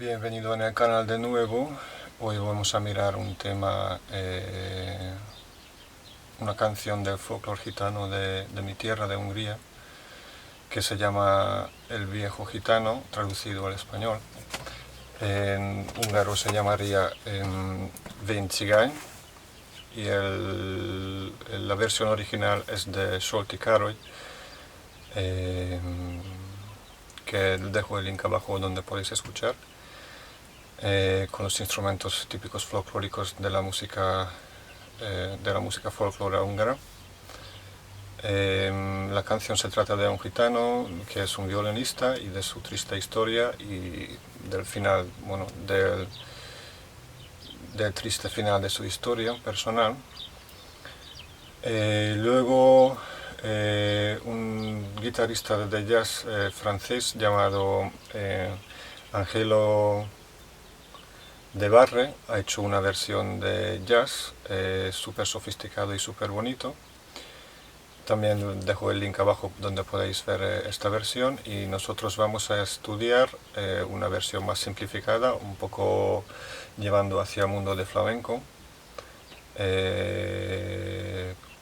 Bienvenido en el canal de nuevo. Hoy vamos a mirar un tema, una canción del folclore gitano de mi tierra, de Hungría, que se llama El viejo gitano, traducido al español. En húngaro se llamaría Vén cigány, y la versión original es de Zsolti Károly, que dejo el link abajo donde podéis escuchar, con los instrumentos típicos folclóricos de la música folclore húngara. La canción se trata de un gitano que es un violinista y de su triste historia y del final, bueno, del triste final de su historia personal. Luego un guitarrista de jazz francés llamado Angelo De Barre ha hecho una versión de jazz súper sofisticado y súper bonito. También dejo el link abajo donde podéis ver esta versión, y nosotros vamos a estudiar una versión más simplificada, un poco llevando hacia el mundo de flamenco,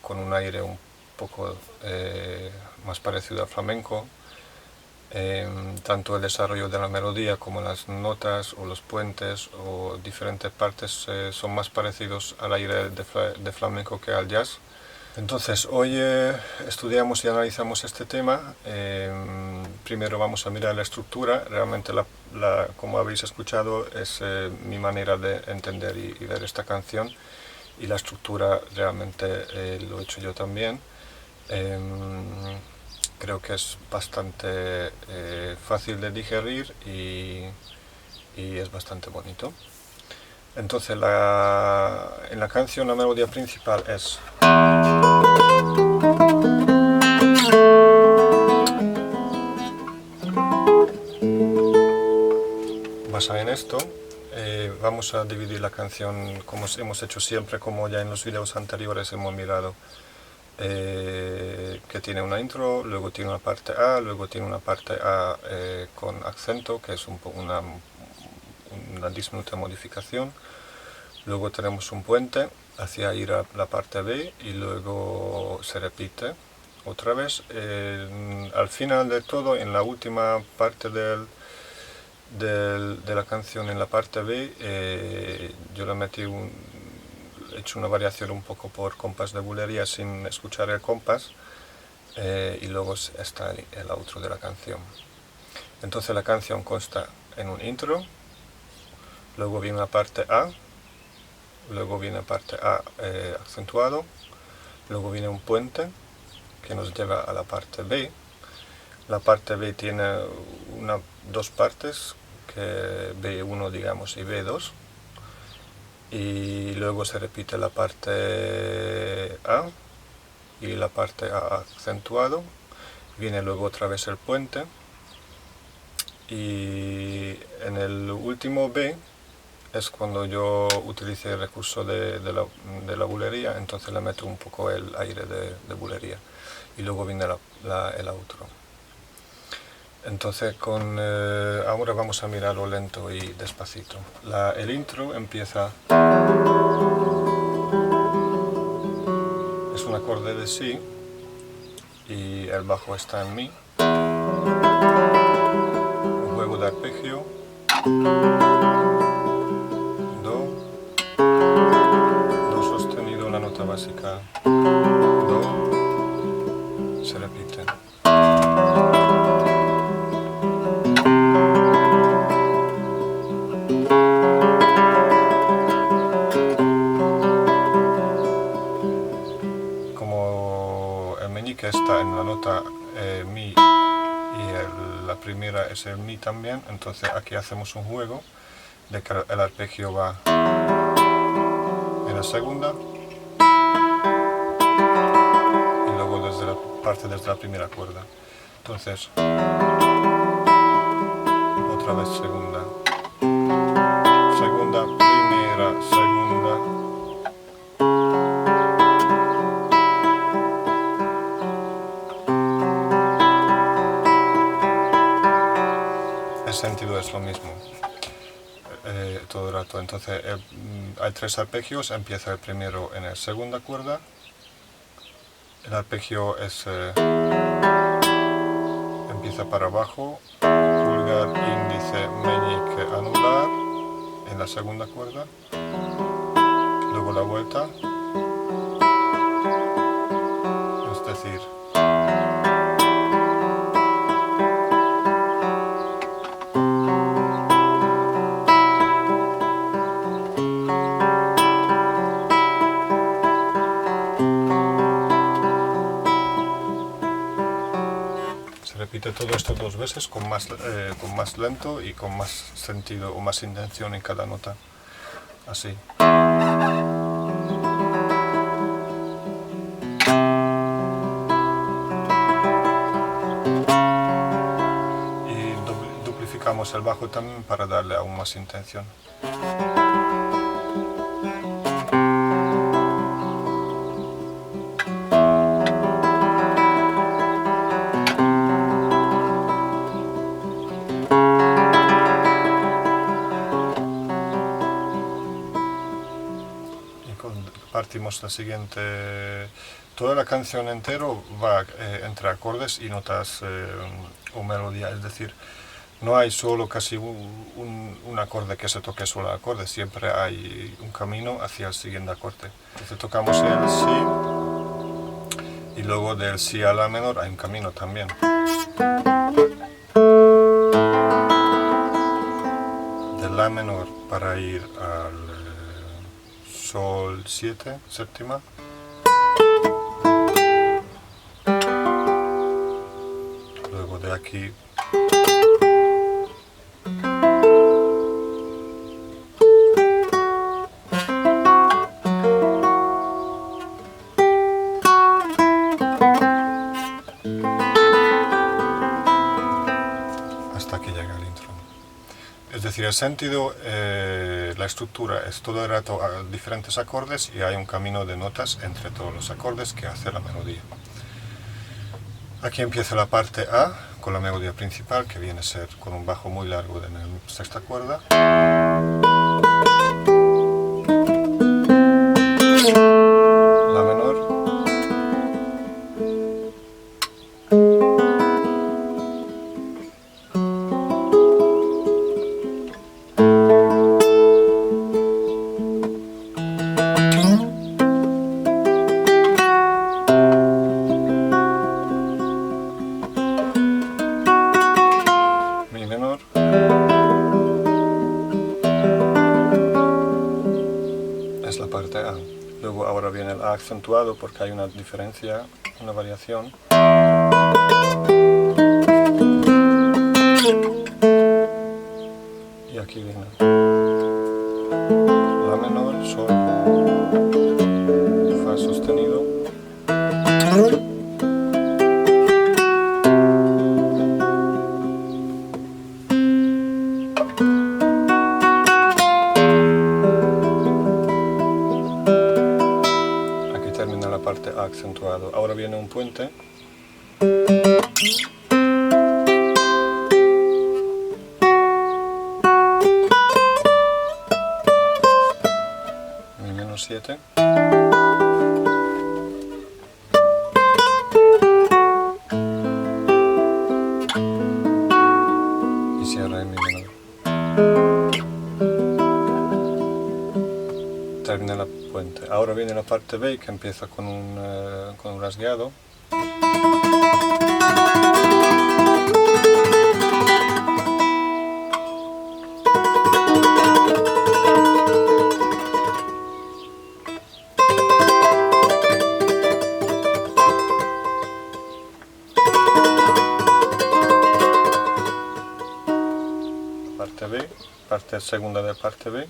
con un aire un poco más parecido al flamenco. Tanto el desarrollo de la melodía como las notas o los puentes o diferentes partes son más parecidos al aire de flamenco que al jazz. Entonces hoy estudiamos y analizamos este tema. Primero vamos a mirar la estructura. Realmente como habéis escuchado es mi manera de entender y ver esta canción, y la estructura realmente lo he hecho yo también. Creo que es bastante fácil de digerir y es bastante bonito. Entonces en la canción la melodía principal es basada en esto. Vamos a dividir la canción como hemos hecho siempre, como ya en los videos anteriores hemos mirado, que tiene una intro, luego tiene una parte A, luego tiene una parte A con acento, que es una diminuta modificación. Luego tenemos un puente hacia ir a la parte B y luego se repite otra vez. Al final de todo, en la última parte de la canción, en la parte B, yo le metí he hecho una variación un poco por compás de bulería sin escuchar el compás, y luego está el outro de la canción. Entonces la canción consta en un intro, luego viene la parte A, luego viene parte A acentuado, luego viene un puente que nos lleva a la parte B. La parte B tiene dos partes, que B1 digamos y B2, y luego se repite la parte A y la parte A acentuado. Viene luego otra vez el puente, y en el último B es cuando yo utilicé el recurso de la bulería, entonces le meto un poco el aire de bulería, y luego viene el outro. Entonces ahora vamos a mirarlo lento y despacito. El intro empieza, es un acorde de Si y el bajo está en Mi, un juego de arpegio, Do sostenido, la nota básica Do, se repite. Como el meñique está en la nota Mi y la primera es el Mi también, entonces aquí hacemos un juego de que el arpegio va en la segunda y luego desde la primera cuerda. Entonces otra vez segunda, primera, segunda. El sentido es lo mismo. todo el rato. Entonces hay 3 arpegios, empieza el primero en la segunda cuerda, el arpegio empieza para abajo, pulgar, índice, meñique, anular, en la segunda cuerda, luego la vuelta, es decir, se repite todo esto 2 veces con más lento y con más sentido o más intención en cada nota, así. Y duplificamos el bajo también para darle aún más intención. Partimos la siguiente, toda la canción entero va entre acordes y notas o melodía, es decir, no hay solo casi un acorde que se toque solo acorde, siempre hay un camino hacia el siguiente acorde. Entonces tocamos el si y luego del si a la menor hay un camino también. De la menor para ir al sol 7, séptima, luego de aquí hasta que llega el intro. Es decir, el sentido, la estructura es todo el rato a diferentes acordes y hay un camino de notas entre todos los acordes que hace la melodía. Aquí empieza la parte A con la melodía principal, que viene a ser con un bajo muy largo en la sexta cuerda. La menor. Es la parte A. Luego ahora viene el A acentuado porque hay una diferencia, una variación. Y aquí viene La menor, Sol, Fa sostenido. Termina la parte A acentuado. Ahora viene un puente. Mi menos 7. Y cierra en mi menor. Termina la puente. Ahora viene la parte B, que empieza con un rasgueado. Parte B, parte segunda de parte B.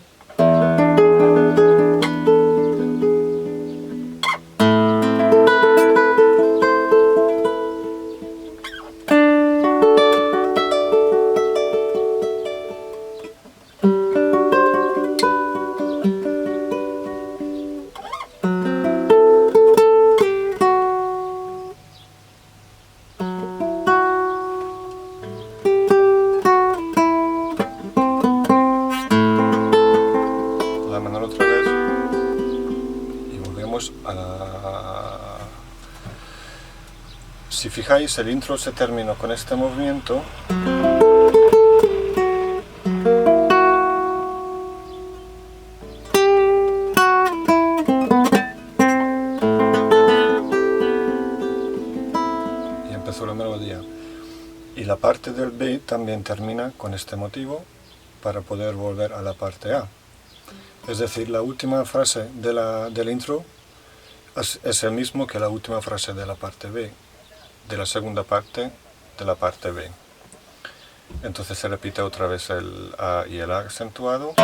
Si fijáis, el intro se terminó con este movimiento. Y empezó la melodía. Y la parte del B también termina con este motivo para poder volver a la parte A. Es decir, la última frase del intro es el mismo que la última frase de la parte B, de la segunda parte de la parte B. Entonces se repite otra vez el A y el A acentuado.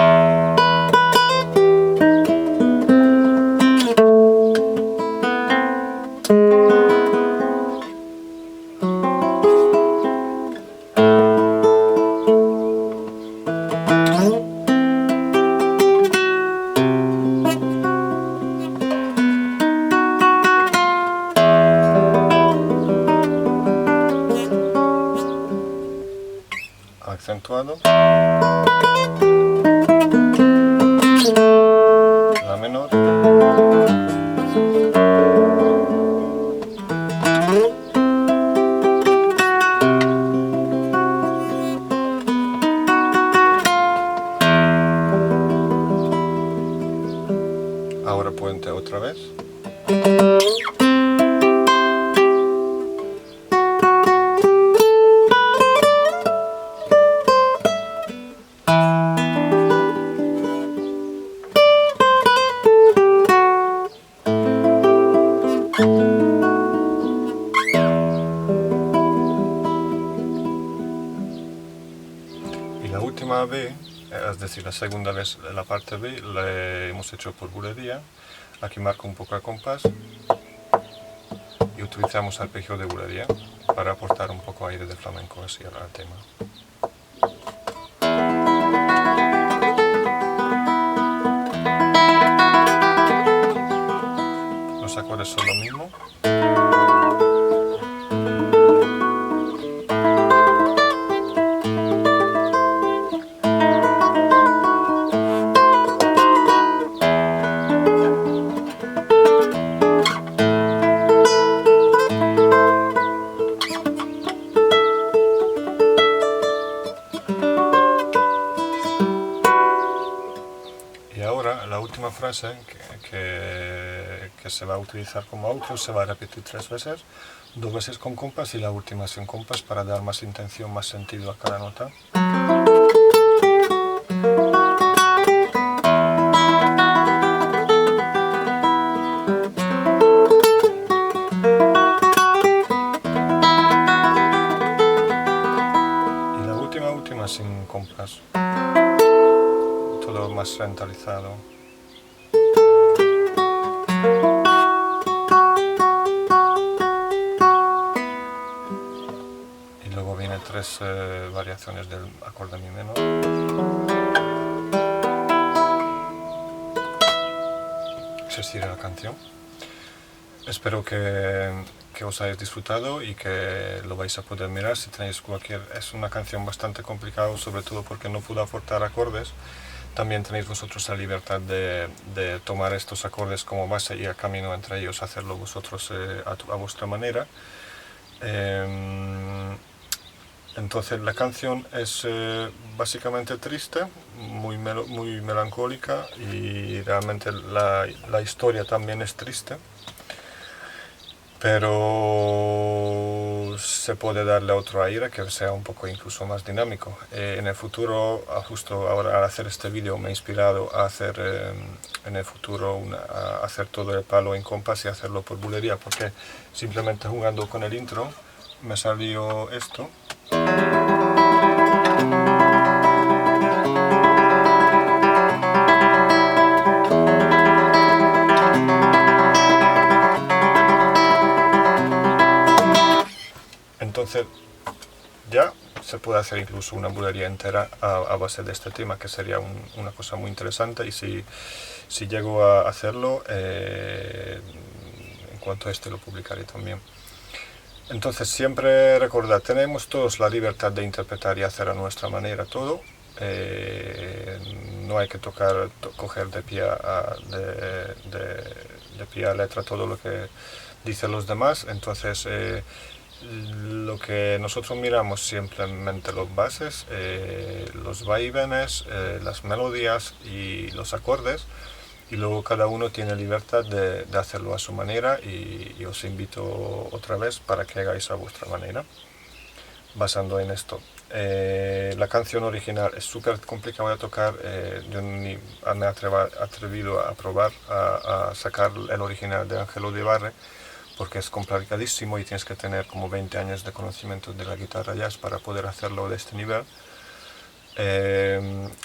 Acentuado, la menor, ahora puente otra vez. Y la última B, es decir, la segunda vez la parte B, la hemos hecho por bulería. Aquí marco un poco el compás y utilizamos arpegio de bulería para aportar un poco aire de flamenco así al tema. Los acordes son lo mismo. Y ahora la última frase que se va a utilizar como outro se va a repetir 3 veces, 2 veces con compás y la última sin compás para dar más intención, más sentido a cada nota. Y la última sin compás. Todo más centralizado. Y luego vienen 3 variaciones del acorde mi menor. Se sigue la canción. Espero que os hayáis disfrutado y que lo vais a poder mirar si tenéis cualquier... Es una canción bastante complicada, sobre todo porque no puedo aportar acordes. También tenéis vosotros la libertad de tomar estos acordes como base y el camino entre ellos hacerlo vosotros a vuestra manera. Entonces la canción es básicamente triste, muy melancólica y realmente la historia también es triste. Pero se puede darle otro aire que sea un poco incluso más dinámico. En el futuro, justo ahora al hacer este vídeo me he inspirado a hacer en el futuro a hacer todo el palo en compás y hacerlo por bulería, porque simplemente jugando con el intro me salió esto. Entonces ya se puede hacer incluso una bulería entera a base de este tema, que sería una cosa muy interesante, y si llego a hacerlo, en cuanto a este lo publicaré también. Entonces siempre recordad, tenemos todos la libertad de interpretar y hacer a nuestra manera todo. No hay que coger de pie a letra todo lo que dicen los demás. Entonces Lo que nosotros miramos simplemente los bases, los vaivenes, las melodías y los acordes, y luego cada uno tiene libertad de hacerlo a su manera, y os invito otra vez para que hagáis a vuestra manera, basando en esto. La canción original es súper complicada de tocar, yo ni me he atrevido a probar a sacar el original de Ángelo de Barre, porque es complicadísimo y tienes que tener como 20 años de conocimiento de la guitarra jazz para poder hacerlo de este nivel.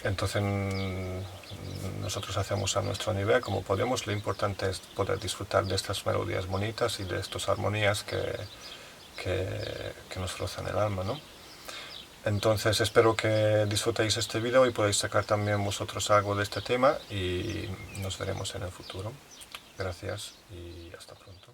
Entonces nosotros hacemos a nuestro nivel como podemos. Lo importante es poder disfrutar de estas melodías bonitas y de estas armonías que nos rozan el alma, ¿no? Entonces espero que disfrutéis este vídeo y podáis sacar también vosotros algo de este tema, y nos veremos en el futuro. Gracias y hasta pronto.